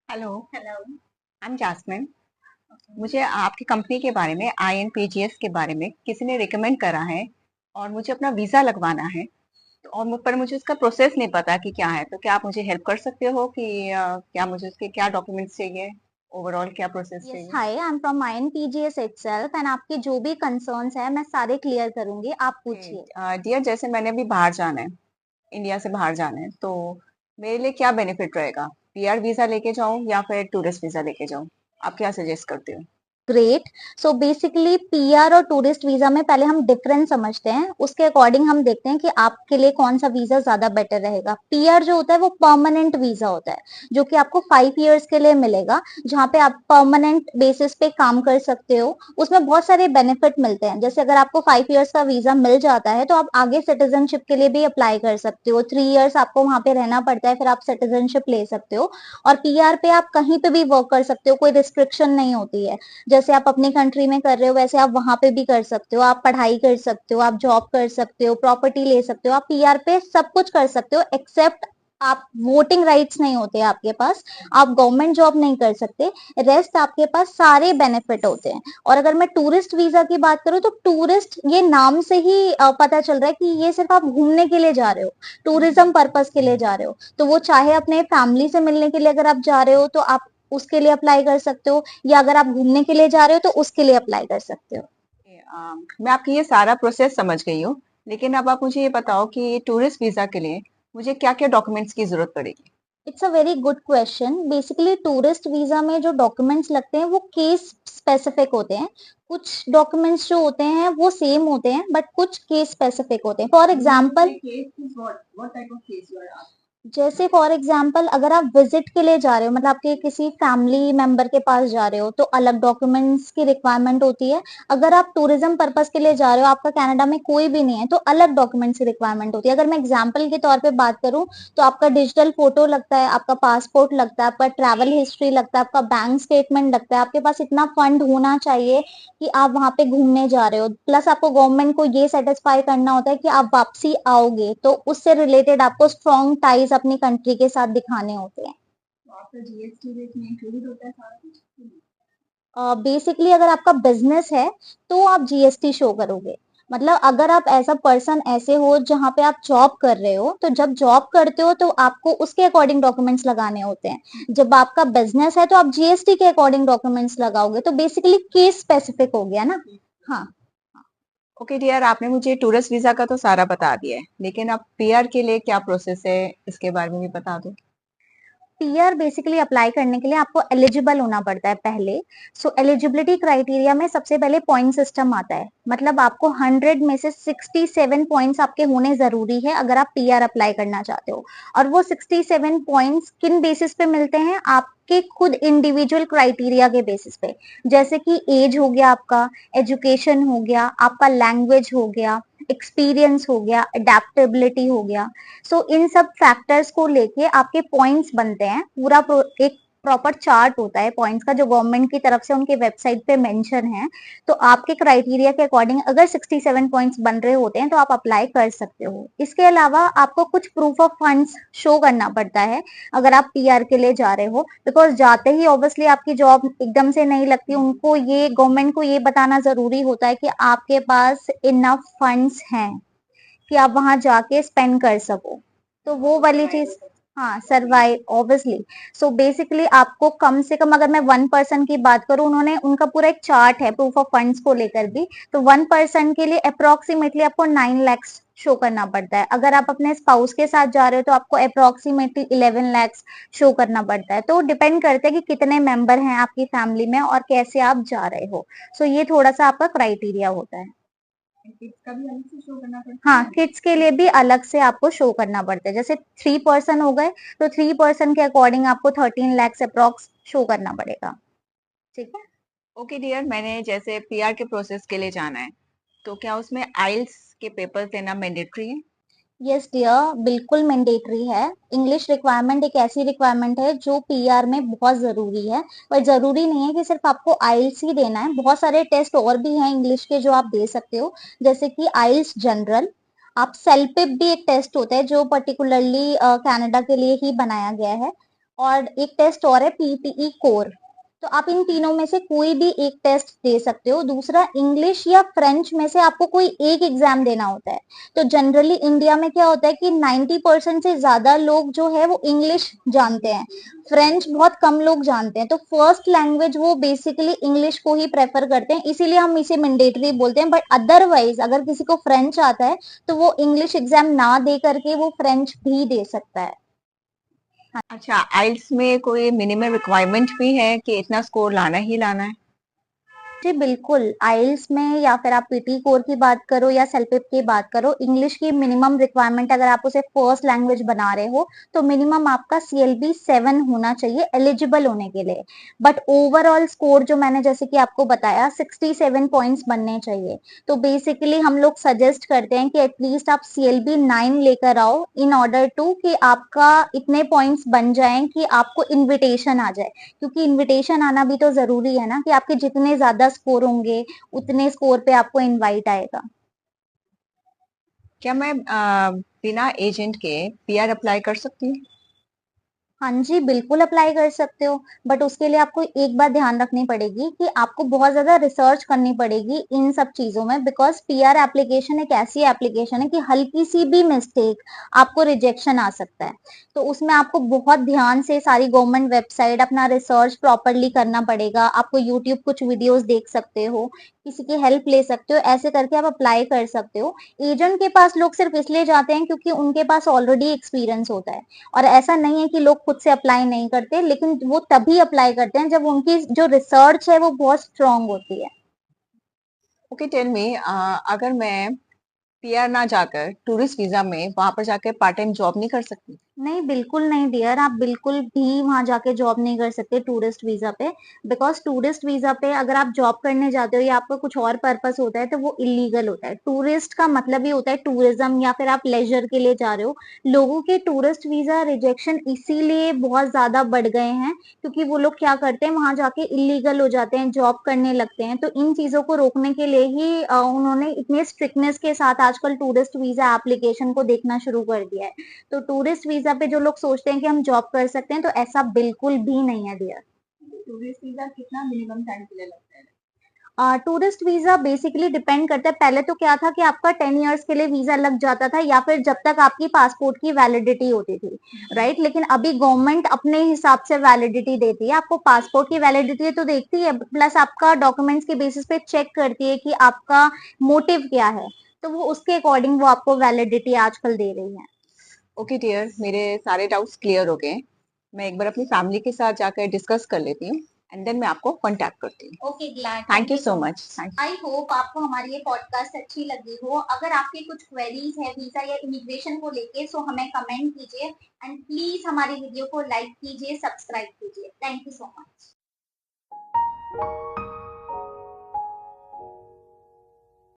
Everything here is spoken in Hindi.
Hello. Hello. I am jasmine. मुझे आपकी कंपनी के बारे में आईएनपीजीएस के बारे में किसी ने रिकमेंड करा है और मुझे अपना वीज़ा लगवाना है। तो और पर मुझे उसका प्रोसेस नहीं पता कि क्या है, तो क्या आप मुझे हेल्प कर सकते हो कि क्या मुझे उसके क्या डॉक्यूमेंट्स चाहिए, ओवरऑल क्या प्रोसेस यस, चाहिए? Hi, I am from INPGS itself and आपके जो भी कंसर्न्स है मैं सारे क्लियर करूंगी, आप पूछिए। ओके डियर, जैसे मैंने अभी बाहर जाना है, इंडिया से बाहर जाना है, तो मेरे लिए क्या बेनिफिट रहेगा? पीआर वीज़ा लेके जाऊं या फिर टूरिस्ट वीज़ा लेके जाऊं? आप क्या सजेस्ट करते हो? ग्रेट। सो बेसिकली पीआर और टूरिस्ट वीजा में पहले हम डिफरेंस समझते हैं, उसके अकॉर्डिंग हम देखते हैं कि आपके लिए कौन सा वीजा ज्यादा बेटर रहेगा। पीआर जो होता है वो परमानेंट वीजा होता है, जो कि आपको 5 इयर्स के लिए मिलेगा, जहाँ पे आप परमानेंट बेसिस पे काम कर सकते हो। उसमें बहुत सारे बेनिफिट मिलते हैं, जैसे अगर आपको 5 इयर्स का वीजा मिल जाता है तो आप आगे सिटीजनशिप के लिए भी अप्लाई कर सकते हो। 3 इयर्स आपको वहां पे रहना पड़ता है, फिर आप सिटीजनशिप ले सकते हो। और पीआर पे आप कहीं पे भी वर्क कर सकते हो, कोई रिस्ट्रिक्शन नहीं होती है। जैसे आप अपनी कंट्री में कर रहे हो वैसे आप वहां पे भी कर सकते हो, आप पढ़ाई कर सकते हो, आप जॉब कर सकते हो, प्रॉपर्टी ले सकते हो, आप पीआर पे सब कुछ कर सकते हो एक्सेप्ट आप वोटिंग राइट्स नहीं होते आपके पास, आप गवर्नमेंट जॉब नहीं कर सकते। रेस्ट आपके पास सारे बेनिफिट होते हैं। और अगर मैं टूरिस्ट वीजा की बात करूँ तो टूरिस्ट ये नाम से ही पता चल रहा है कि ये सिर्फ आप घूमने के लिए जा रहे हो, टूरिज्म पर्पस के लिए जा रहे हो। तो वो चाहे अपने फैमिली से मिलने के लिए अगर आप जा रहे हो तो आप उसके लिए अप्लाई कर सकते हो, या अगर आप घूमने के लिए जा रहे हो तो उसके लिए अप्लाई कर सकते हो। मैं आपकी ये सारा प्रोसेस समझ गई हूँ, लेकिन अब आप मुझे ये बताओ कि टूरिस्ट वीजा के लिए मुझे क्या-क्या डॉक्यूमेंट्स की जरूरत पड़ेगी? It's a very good question. Basically tourist visa में जो डॉक्यूमेंट्स लगते हैं वो केस स्पेसिफिक होते हैं। कुछ डॉक्यूमेंट्स जो होते हैं वो सेम होते हैं बट कुछ केस स्पेसिफिक होते हैं। फॉर एग्जाम्पल, जैसे फॉर एग्जाम्पल अगर आप विजिट के लिए जा रहे हो, मतलब आपके किसी फैमिली मेंबर के पास जा रहे हो तो अलग डॉक्यूमेंट्स की रिक्वायरमेंट होती है। अगर आप टूरिज्म पर्पस के लिए जा रहे हो, आपका कनाडा में कोई भी नहीं है, तो अलग डॉक्यूमेंट्स की रिक्वायरमेंट होती है। अगर मैं एग्जाम्पल के तौर पे बात करूं तो आपका डिजिटल फोटो लगता है, आपका पासपोर्ट लगता है, आपका ट्रैवल हिस्ट्री लगता है, आपका बैंक स्टेटमेंट लगता है, आपके पास इतना फंड होना चाहिए कि आप वहां पे घूमने जा रहे हो। प्लस आपको गवर्नमेंट को ये सेटिस्फाई करना होता है कि आप वापसी आओगे, तो उससे रिलेटेड आपको स्ट्रॉन्ग टाइज अपनी कंट्री के साथ दिखाने होते हैं। बेसिकली अगर आपका बिजनेस है तो आप जीएसटी शो करोगे। मतलब अगर आप एज अ पर्सन ऐसे हो जहाँ पे आप जॉब कर रहे हो, तो जब जॉब करते हो तो आपको उसके अकॉर्डिंग डॉक्यूमेंट्स लगाने होते हैं। जब आपका बिजनेस है तो आप जीएसटी के अकॉर्डिंग डॉक्यूमेंट्स लगाओगे, तो बेसिकली केस स्पेसिफिक हो गया ना। हाँ। ओके डियर, आपने मुझे टूरिस्ट वीजा का तो सारा बता दिया है, लेकिन अब पीआर के लिए क्या प्रोसेस है, इसके बारे में भी बता दो। पीआर बेसिकली अप्लाई करने के लिए आपको एलिजिबल होना पड़ता है पहले। सो एलिजिबिलिटी क्राइटेरिया में सबसे पहले पॉइंट सिस्टम आता है, मतलब आपको 100 में से 67 पॉइंट्स आपके होने जरूरी है अगर आप पीआर अप्लाई करना चाहते हो। और वो 67 पॉइंट्स किन बेसिस पे मिलते हैं? आपके खुद इंडिविजुअल क्राइटेरिया के बेसिस पे। जैसे कि एज हो गया आपका, एजुकेशन हो गया, आपका लैंग्वेज हो गया, एक्सपीरियंस हो गया, अडेप्टेबिलिटी हो गया। सो इन सब फैक्टर्स को लेके आपके पॉइंट्स बनते हैं। पूरा एक प्रॉपर चार्ट होता है पॉइंट्स का, जो गवर्नमेंट की तरफ से उनके वेबसाइट पे मेंशन है। तो आपके क्राइटेरिया के अकॉर्डिंग अगर 67 पॉइंट्स बन रहे होते हैं तो आप अप्लाई कर सकते हो। इसके अलावा आपको कुछ प्रूफ ऑफ फंड्स शो करना पड़ता है अगर आप पीआर के लिए जा रहे हो, बिकॉज जाते ही ऑब्वियसली आपकी जॉब एकदम से नहीं लगती। उनको ये, गवर्नमेंट को ये बताना जरूरी होता है कि आपके पास इनफ फंड्स हैं कि आप वहां जाके स्पेंड कर सको। तो वो वाली चीज, हाँ, सरवाइव ऑब्वियसली। सो बेसिकली आपको कम से कम, अगर मैं 1 पर्सन की बात करूं, उन्होंने उनका पूरा एक चार्ट है प्रूफ ऑफ फंड्स को लेकर भी। तो 1 पर्सन के लिए अप्रोक्सीमेटली आपको 9 lakhs शो करना पड़ता है। अगर आप अपने स्पाउस के साथ जा रहे हो तो आपको अप्रोक्सीमेटली 11 lakhs शो करना पड़ता है। तो डिपेंड करता है कि कितने मेंबर हैं आपकी फैमिली में और कैसे आप जा रहे हो। सो ये थोड़ा सा आपका क्राइटेरिया होता है। हाँ, किड्स के लिए भी अलग से आपको शो करना पड़ता है। जैसे 3 पर्सन हो गए तो 3 पर्सन के अकॉर्डिंग आपको 13 lakhs अप्रोक्स शो करना पड़ेगा। ठीक है। ओके डियर, मैंने जैसे पीआर के प्रोसेस के लिए जाना है, तो क्या उसमें आइल्स के पेपर देना मैंडेटरी है? यस डियर, बिल्कुल मैंडेटरी है। इंग्लिश रिक्वायरमेंट एक ऐसी रिक्वायरमेंट है जो पीआर में बहुत जरूरी है। पर जरूरी नहीं है कि सिर्फ आपको आइल्स ही देना है, बहुत सारे टेस्ट और भी हैं इंग्लिश के जो आप दे सकते हो। जैसे कि आइल्स जनरल, आप सेल्पिप भी एक टेस्ट होता है जो पर्टिकुलरली कनाडा के लिए ही बनाया गया है। और एक टेस्ट और है पीटीई कोर। तो आप इन तीनों में से कोई भी एक टेस्ट दे सकते हो। दूसरा, इंग्लिश या फ्रेंच में से आपको कोई एक एग्जाम देना होता है। तो जनरली इंडिया में क्या होता है कि 90% से ज्यादा लोग जो है वो इंग्लिश जानते हैं, फ्रेंच बहुत कम लोग जानते हैं। तो फर्स्ट लैंग्वेज वो बेसिकली इंग्लिश को ही प्रेफर करते हैं, इसीलिए हम इसे मैंडेटरी बोलते हैं। बट अदरवाइज अगर किसी को फ्रेंच आता है तो वो इंग्लिश एग्जाम ना दे करके वो फ्रेंच भी दे सकता है। अच्छा, आइल्स में कोई मिनिमम रिक्वायरमेंट भी है कि इतना स्कोर लाना ही लाना है? जी बिल्कुल, आइल्स में या फिर आप पीटी कोर की बात करो या सेलपिप की बात करो, इंग्लिश की मिनिमम रिक्वायरमेंट अगर आप उसे फर्स्ट लैंग्वेज बना रहे हो तो मिनिमम आपका CLB 7 होना चाहिए एलिजिबल होने के लिए। बट ओवरऑल स्कोर जो मैंने जैसे कि आपको बताया 67 पॉइंट्स बनने चाहिए। तो बेसिकली हम लोग सजेस्ट करते हैं कि एटलीस्ट आप CLB 9 लेकर आओ इन ऑर्डर टू कि आपका इतने पॉइंट्स बन जाएं कि आपको इन्विटेशन आ जाए। क्योंकि इनविटेशन आना भी तो जरूरी है ना, कि आपके जितने ज्यादा स्कोर होंगे उतने स्कोर पे आपको इनवाइट आएगा। क्या मैं बिना एजेंट के पीआर अप्लाई कर सकती हूँ? हाँ जी, बिल्कुल अप्लाई कर सकते हो। बट उसके लिए आपको एक बात ध्यान रखनी पड़ेगी कि आपको बहुत ज्यादा रिसर्च करनी पड़ेगी इन सब चीजों में, बिकॉज पीआर एप्लीकेशन एक ऐसी एप्लीकेशन है कि हल्की सी भी मिस्टेक आपको रिजेक्शन आ सकता है। तो उसमें आपको बहुत ध्यान से सारी गवर्नमेंट वेबसाइट अपना रिसर्च प्रॉपरली करना पड़ेगा। आपको यूट्यूब कुछ वीडियोस देख सकते हो, किसी की हेल्प ले सकते हो, ऐसे करके आप अप्लाई कर सकते हो। एजेंट के पास लोग सिर्फ इसलिए जाते हैं क्योंकि उनके पास ऑलरेडी एक्सपीरियंस होता है। और ऐसा नहीं है कि लोग खुद से अप्लाई नहीं करते, लेकिन वो तभी अप्लाई करते हैं जब उनकी जो रिसर्च है वो बहुत स्ट्रांग होती है। ओके, टेल मी, अगर मैं पीआर ना जाकर टूरिस्ट वीजा में वहां पर जाकर पार्ट टाइम जॉब नहीं कर सकती? नहीं, बिल्कुल नहीं डियर, आप बिल्कुल भी वहां जाके जॉब नहीं कर सकते टूरिस्ट वीजा पे। बिकॉज टूरिस्ट वीजा पे अगर आप जॉब करने जाते हो या आपका कुछ और पर्पस होता है तो वो इलीगल होता है। टूरिस्ट का मतलब ही होता है टूरिज्म, या फिर आप लेजर के लिए जा रहे हो। लोगों के टूरिस्ट वीजा रिजेक्शन इसीलिए बहुत ज्यादा बढ़ गए हैं क्योंकि वो लोग क्या करते हैं, वहां जाके इलीगल हो जाते हैं, जॉब करने लगते हैं। तो इन चीजों को रोकने के लिए ही उन्होंने इतने स्ट्रिक्टनेस के साथ आजकल टूरिस्ट वीजा एप्लीकेशन को देखना शुरू कर दिया है। तो टूरिस्ट वीजा पे जो लोग सोचते हैं कि हम जॉब कर सकते हैं, तो ऐसा बिल्कुल भी नहीं है डियर। टूरिस्ट वीजा कितना मिनिमम टाइम के लिए लगता है? टूरिस्ट वीजा बेसिकली डिपेंड करता है। पहले तो क्या था कि आपका 10 इयर्स के लिए वीजा लग जाता था या फिर जब तक आपकी पासपोर्ट की वैलिडिटी होती थी, राइट। लेकिन अभी गवर्नमेंट अपने हिसाब से वैलिडिटी देती है। आपको पासपोर्ट की वैलिडिटी तो देखती है, प्लस आपका डॉक्यूमेंट्स के बेसिस पे चेक करती है कि आपका मोटिव क्या है। तो वो उसके अकॉर्डिंग वो आपको वैलिडिटी आजकल दे रही है। ओके डियर, मेरे सारे डाउट्स क्लियर हो गए। मैं एक बार अपनी फैमिली के साथ जाकर डिस्कस कर लेती हूँ एंड देन मैं आपको कांटेक्ट करती हूँ। Okay, glad, thank thank you you so so much. Much. Thank I hope आपको हमारी ये पॉडकास्ट अच्छी लगी हो। अगर आपकी कुछ क्वेरीज है वीजा या इमिग्रेशन को लेके, सो हमें कमेंट कीजिए एंड प्लीज हमारी वीडियो को लाइक कीजिए, सब्सक्राइब कीजिए। Thank you so much.